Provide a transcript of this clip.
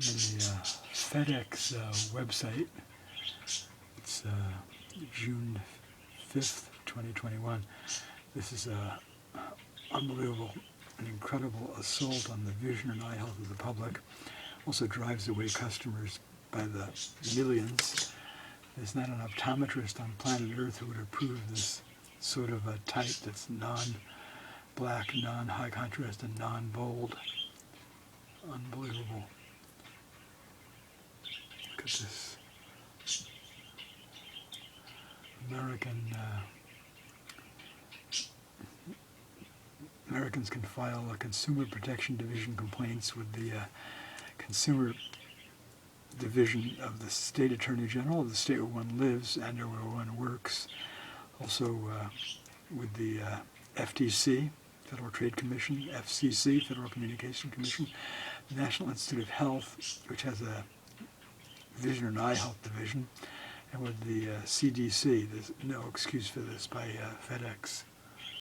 the FedEx website. It's June 5th, 2021. This is a unbelievable and incredible assault on the vision and eye health of the public. Also drives away customers by the millions. There's not an optometrist on planet Earth who would approve this sort of a type that's non-black, non-high contrast, and non-bold. Unbelievable. Look at this. Americans can file a Consumer Protection Division complaints with the Consumer Division of the State Attorney General of the state where one lives and or where one works. Also with the FTC, Federal Trade Commission, FCC, Federal Communication Commission, the National Institute of Health, which has a Vision and Eye Health Division, and with the CDC. There's no excuse for this by FedEx.